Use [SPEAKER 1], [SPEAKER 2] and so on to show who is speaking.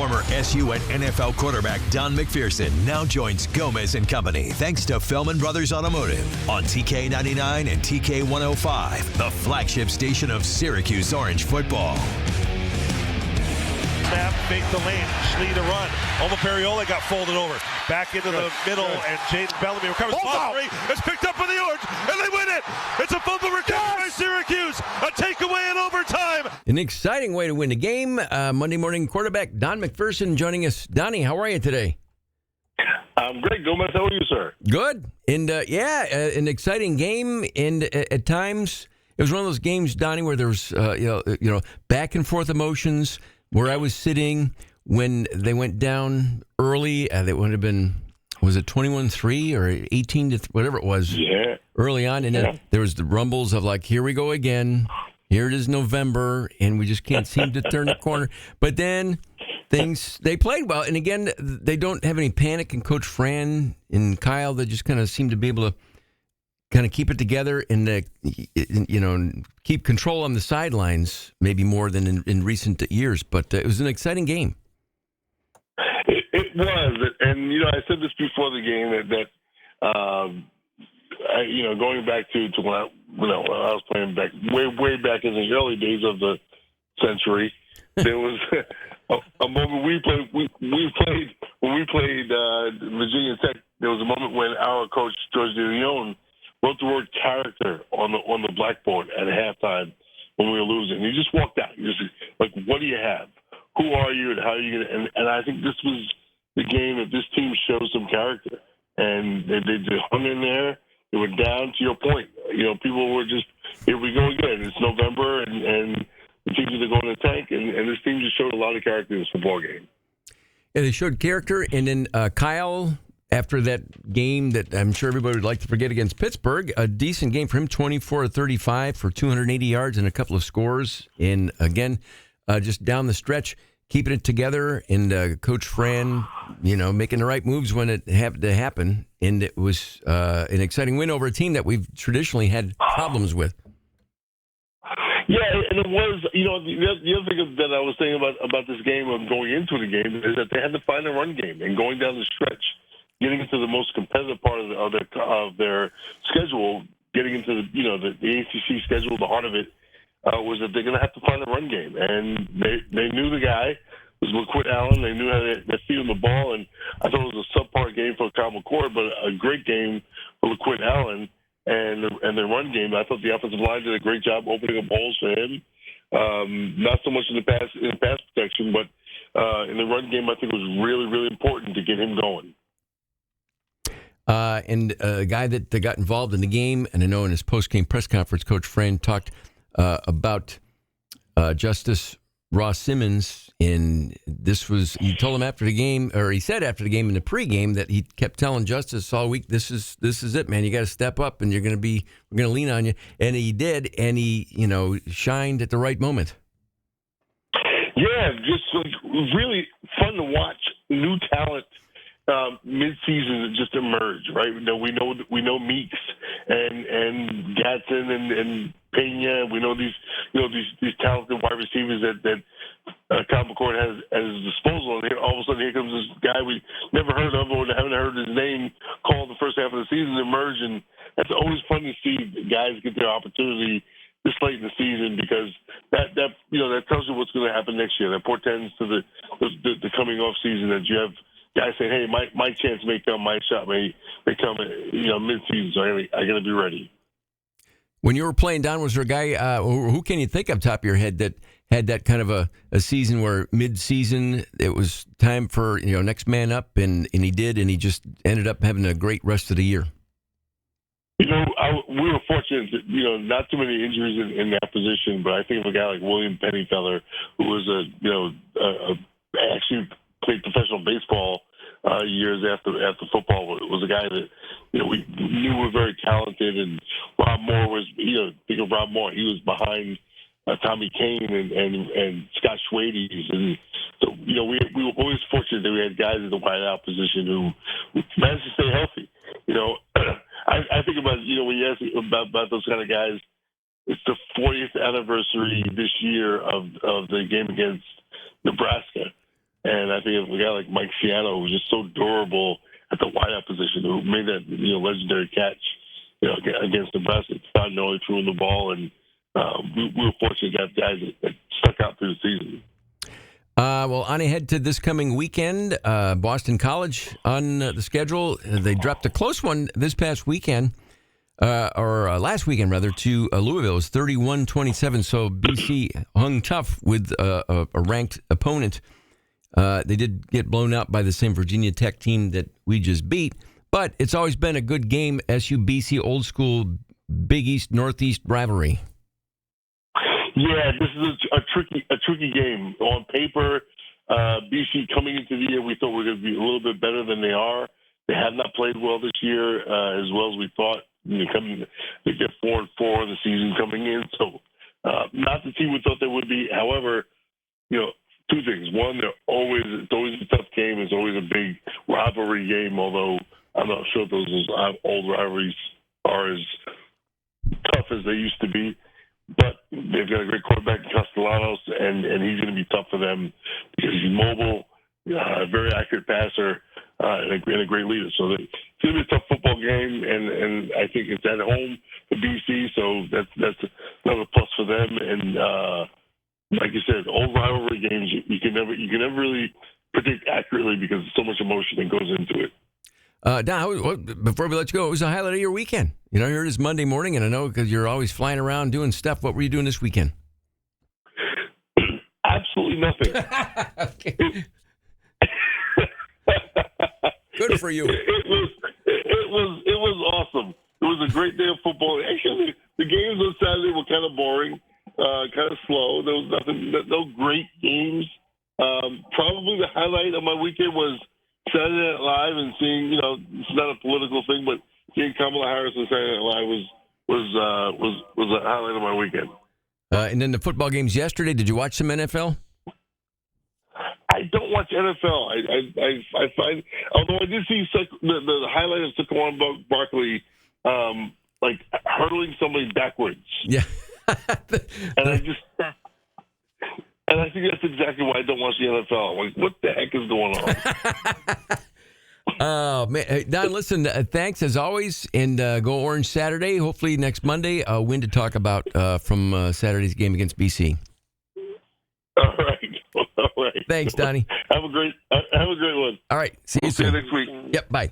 [SPEAKER 1] Former SU and NFL quarterback Don McPherson now joins Gomez and Company thanks to Fellman Brothers Automotive on TK99 and TK105, the flagship station of Syracuse Orange football.
[SPEAKER 2] Snap, fake the lane, Schlee to run. Periola got folded over. Back into the middle, and Jaden Bellamy recovers. Ball three. It's picked up by the Orange, and they win it. It's a fumble recovery by Syracuse. A takeaway in overtime.
[SPEAKER 3] An exciting way to win the game. Monday morning quarterback Don McPherson joining us. Donnie, how are you today?
[SPEAKER 4] I'm great, Gomez. How are you, sir?
[SPEAKER 3] Good. And an exciting game. And at times, it was one of those games, Donnie, where there was back and forth emotions. Where I was sitting when they went down early, it would have been, was it 21-3 or 18 whatever it was?
[SPEAKER 4] Yeah.
[SPEAKER 3] Early on, and then there was the rumbles of like, here we go again. Here it is November, and we just can't seem to turn the corner. But then they played well, and again, they don't have any panic. And Coach Fran and Kyle, they just kind of seem to be able to kind of keep it together and keep control on the sidelines, maybe more than in recent years. But it was an exciting game.
[SPEAKER 4] It was, and I said this before the game that going back to when I was playing back way back in the early days of the century, there was a moment we played when we played Virginia Tech. There was a moment when our coach George DeLeon wrote the word character on the blackboard at halftime when we were losing. He just walked out. He just like, what do you have? Who are you, and how are you going to? And I think this was the game that this team showed some character, and they hung in there. They were down. To your point, people were just, here we go again. It's November, and the teams are going to tank, and this team just showed a lot of character in this football game.
[SPEAKER 3] Yeah, they showed character, and then Kyle, after that game that I'm sure everybody would like to forget against Pittsburgh, a decent game for him, 24-35 for 280 yards and a couple of scores. And again, just down the stretch, keeping it together, and Coach Fran, making the right moves when it had to happen. And it was an exciting win over a team that we've traditionally had problems with.
[SPEAKER 4] Yeah, and it was, the other thing that I was saying about this game of going into the game is that they had to find a run game, and going down the stretch, getting into the most competitive part of their schedule, getting into the ACC schedule, the heart of it, was that they're going to have to find a run game. And they knew the guy was LaQuint Allen. They knew how to feed him the ball. And I thought it was a subpar game for Kyle McCord, but a great game for LaQuint Allen and the run game. I thought the offensive line did a great job opening up holes for him. Not so much in the pass protection, but in the run game, I think it was really, really important to get him going.
[SPEAKER 3] And a guy that got involved in the game, and I know in his post-game press conference, Coach Fran talked about Justice Ross Simmons, and he told him after the game, or he said after the game in the pregame that he kept telling Justice all week, this is it, man. You got to step up, and we're going to lean on you. And he did, and he shined at the right moment.
[SPEAKER 4] Yeah, just really fun to watch. New talent. Mid-season just emerge, right? We know Meeks and Gatson and Pena. We know these talented wide receivers that Kyle McCord has at his disposal. And all of a sudden, here comes this guy we never heard of or haven't heard his name called the first half of the season emerge, and that's always fun to see guys get their opportunity this late in the season, because that tells you what's going to happen next year. That portends to the coming off season, that you have guys saying, hey, my chance may come, my shot may come, mid-season, so I got to be ready.
[SPEAKER 3] When you were playing, Don, was there a guy, who can you think of top of your head that had that kind of a season where mid-season it was time for, next man up, and he did, and he just ended up having a great rest of the year?
[SPEAKER 4] We were fortunate that, not too many injuries in that position, but I think of a guy like William Pennyfeller, who was actually played professional baseball years after football. It was a guy that we knew were very talented, and Rob Moore was think of Rob Moore. He was behind Tommy Kane and Scott Schwades, and so we were always fortunate that we had guys at the wideout position who managed to stay healthy. I think about when you ask about those kind of guys, it's the 40th anniversary this year of the game against Nebraska. And I think of a guy like Mike Siano, who was just so durable at the wideout position, who made that legendary catch against Nebraska. Not knowing throwing the ball, and we were fortunate to have guys that stuck out through the season.
[SPEAKER 3] Well, on ahead to this coming weekend, Boston College on the schedule. They dropped a close one this past weekend, or last weekend, rather, to Louisville. It was 31-27, so BC hung tough with a ranked opponent. They did get blown out by the same Virginia Tech team that we just beat, but it's always been a good game, SU-BC, old school Big East, Northeast rivalry.
[SPEAKER 4] Yeah, this is a tricky game. On paper, BC coming into the year, we thought we were going to be a little bit better than they are. They have not played well this year, as well as we thought. They get 4-4 in the season coming in, so not the team we thought they would be. However, two things. One, it's always a tough game. It's always a big rivalry game. Although I'm not sure if those old rivalries are as tough as they used to be. But they've got a great quarterback, Castellanos, and he's going to be tough for them because he's mobile, a very accurate passer, and a great leader. So it's going to be a tough football game, and I think it's at home for BC, so that's another plus for them. And like you said, old rivalry games you can never really predict accurately because there's so much emotion that goes into it.
[SPEAKER 3] Don, before we let you go, it was a highlight of your weekend. Here it is Monday morning, and I know because you're always flying around doing stuff. What were you doing this weekend?
[SPEAKER 4] Absolutely nothing.
[SPEAKER 3] Okay. Good for you.
[SPEAKER 4] It was awesome. It was a great day of football. Actually, the games on Saturday were kind of boring, kind of slow. There was no great games. Probably the highlight of my weekend was Saturday Night Live and seeing, it's not a political thing, but seeing Kamala Harris on Saturday Night Live was a highlight of my weekend.
[SPEAKER 3] And then the football games yesterday. Did you watch some NFL?
[SPEAKER 4] I don't watch NFL. I find, although I did see the highlight of Saquon Barkley, hurdling somebody backwards.
[SPEAKER 3] Yeah.
[SPEAKER 4] And I think that's exactly why I don't watch the NFL. Like, what the heck is going on?
[SPEAKER 3] Oh, man. Hey, Don, listen, thanks as always, and go Orange Saturday. Hopefully next Monday, a win to talk about from Saturday's game against BC.
[SPEAKER 4] All right.
[SPEAKER 3] Thanks, Donnie.
[SPEAKER 4] Have a great one.
[SPEAKER 3] All right. See you soon.
[SPEAKER 4] Next week.
[SPEAKER 3] Yep, bye.